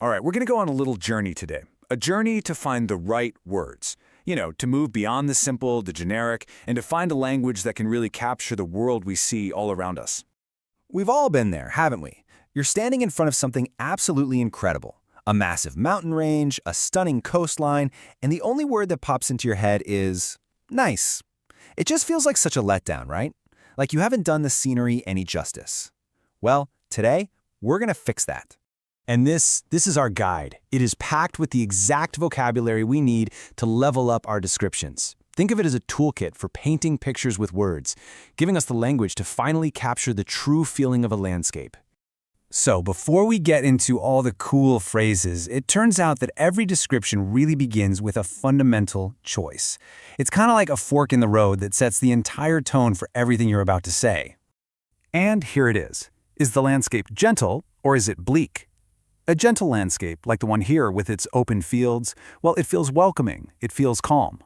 All right, we're going to go on a little journey today. A journey to find the right words. To move beyond the simple, the generic, and to find a language that can really capture the world we see all around us. We've all been there, haven't we? You're standing in front of something absolutely incredible. A massive mountain range, a stunning coastline, and the only word that pops into your head is nice. It just feels like such a letdown, right? Like you haven't done the scenery any justice. Well, today, we're going to fix that. And this is our guide. It is packed with the exact vocabulary we need to level up our descriptions. Think of it as a toolkit for painting pictures with words, giving us the language to finally capture the true feeling of a landscape. So before we get into all the cool phrases, it turns out that every description really begins with a fundamental choice. It's kind of like a fork in the road that sets the entire tone for everything you're about to say. And here it is. Is the landscape gentle or is it bleak? A gentle landscape, like the one here with its open fields, well, it feels welcoming, it feels calm.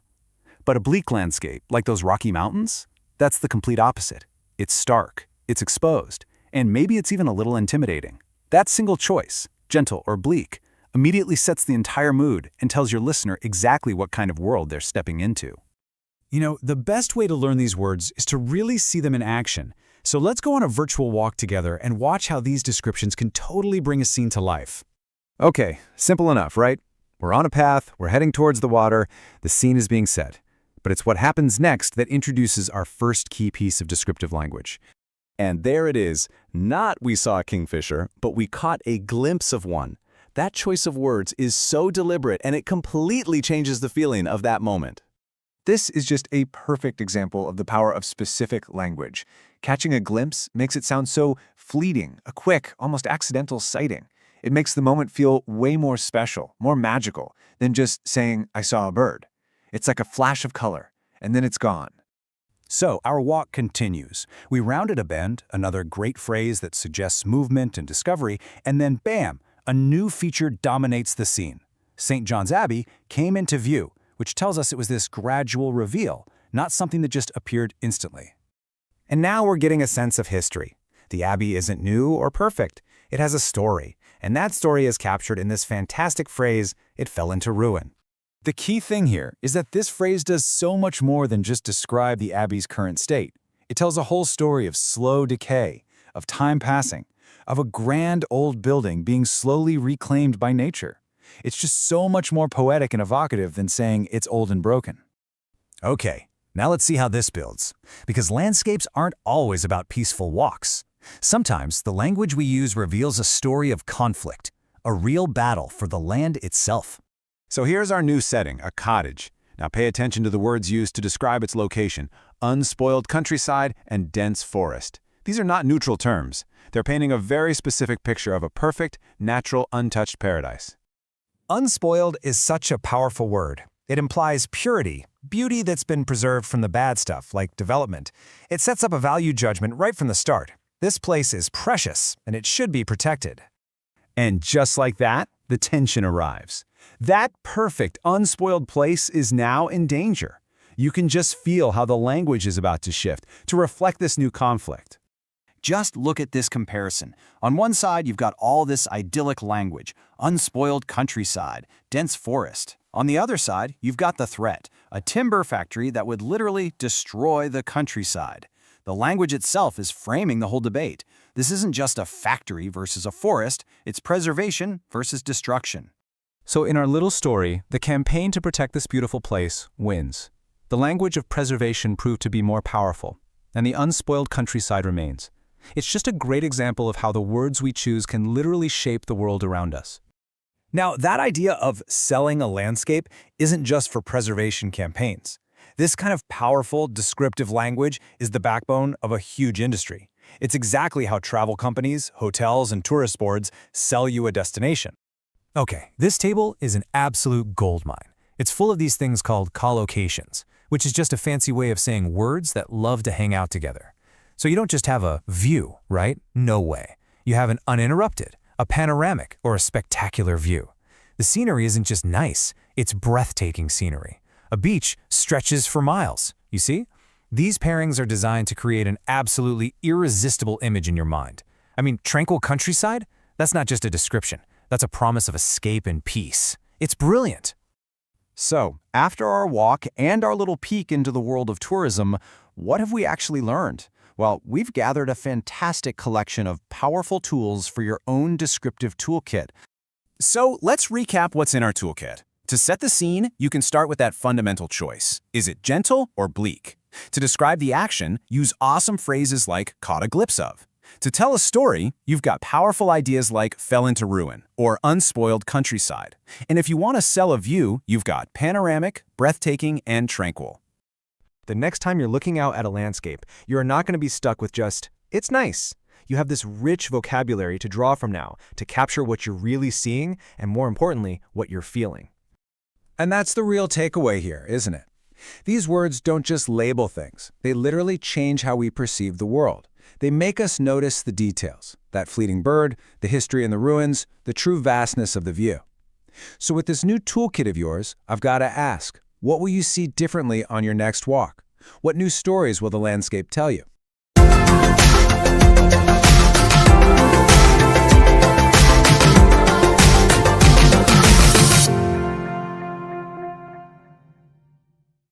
But a bleak landscape, like those Rocky Mountains, that's the complete opposite. It's stark, it's exposed, and maybe it's even a little intimidating. That single choice, gentle or bleak, immediately sets the entire mood and tells your listener exactly what kind of world they're stepping into. The best way to learn these words is to really see them in action. So let's go on a virtual walk together and watch how these descriptions can totally bring a scene to life. Okay, simple enough, right? We're on a path, we're heading towards the water, the scene is being set. But it's what happens next that introduces our first key piece of descriptive language. And there it is. Not we saw a kingfisher, but we caught a glimpse of one. That choice of words is so deliberate and it completely changes the feeling of that moment. This is just a perfect example of the power of specific language. Catching a glimpse makes it sound so fleeting, a quick, almost accidental sighting. It makes the moment feel way more special, more magical, than just saying, I saw a bird. It's like a flash of color, and then it's gone. So our walk continues. We rounded a bend, another great phrase that suggests movement and discovery, and then bam, a new feature dominates the scene. St. John's Abbey came into view, which tells us it was this gradual reveal, not something that just appeared instantly. And now we're getting a sense of history. The Abbey isn't new or perfect. It has a story, and that story is captured in this fantastic phrase, it fell into ruin. The key thing here is that this phrase does so much more than just describe the Abbey's current state. It tells a whole story of slow decay, of time passing, of a grand old building being slowly reclaimed by nature. It's just so much more poetic and evocative than saying it's old and broken. Okay, now let's see how this builds. Because landscapes aren't always about peaceful walks. Sometimes the language we use reveals a story of conflict, a real battle for the land itself. So here's our new setting, a cottage. Now pay attention to the words used to describe its location: unspoiled countryside and dense forest. These are not neutral terms. They're painting a very specific picture of a perfect, natural, untouched paradise. Unspoiled is such a powerful word. It implies purity, beauty that's been preserved from the bad stuff, like development. It sets up a value judgment right from the start. This place is precious, and it should be protected. And just like that, the tension arrives. That perfect, unspoiled place is now in danger. You can just feel how the language is about to shift to reflect this new conflict. Just look at this comparison. On one side, you've got all this idyllic language, unspoiled countryside, dense forest. On the other side, you've got the threat, a timber factory that would literally destroy the countryside. The language itself is framing the whole debate. This isn't just a factory versus a forest, it's preservation versus destruction. So in our little story, the campaign to protect this beautiful place wins. The language of preservation proved to be more powerful, and the unspoiled countryside remains. It's just a great example of how the words we choose can literally shape the world around us. Now, that idea of selling a landscape isn't just for preservation campaigns. This kind of powerful, descriptive language is the backbone of a huge industry. It's exactly how travel companies, hotels, and tourist boards sell you a destination. Okay, this table is an absolute goldmine. It's full of these things called collocations, which is just a fancy way of saying words that love to hang out together. So you don't just have a view, right? No way. You have an uninterrupted, a panoramic, or a spectacular view. The scenery isn't just nice, it's breathtaking scenery. A beach stretches for miles, you see? These pairings are designed to create an absolutely irresistible image in your mind. I mean, tranquil countryside? That's not just a description. That's a promise of escape and peace. It's brilliant. So, after our walk and our little peek into the world of tourism, what have we actually learned? Well, we've gathered a fantastic collection of powerful tools for your own descriptive toolkit. So let's recap what's in our toolkit. To set the scene, you can start with that fundamental choice. Is it gentle or bleak? To describe the action, use awesome phrases like caught a glimpse of. To tell a story, you've got powerful ideas like fell into ruin or unspoiled countryside. And if you want to sell a view, you've got panoramic, breathtaking, and tranquil. The next time you're looking out at a landscape, you're not going to be stuck with just, it's nice. You have this rich vocabulary to draw from now to capture what you're really seeing and, more importantly, what you're feeling. And that's the real takeaway here, isn't it? These words don't just label things. They literally change how we perceive the world. They make us notice the details, that fleeting bird, the history in the ruins, the true vastness of the view. So with this new toolkit of yours, I've got to ask, what will you see differently on your next walk? What new stories will the landscape tell you?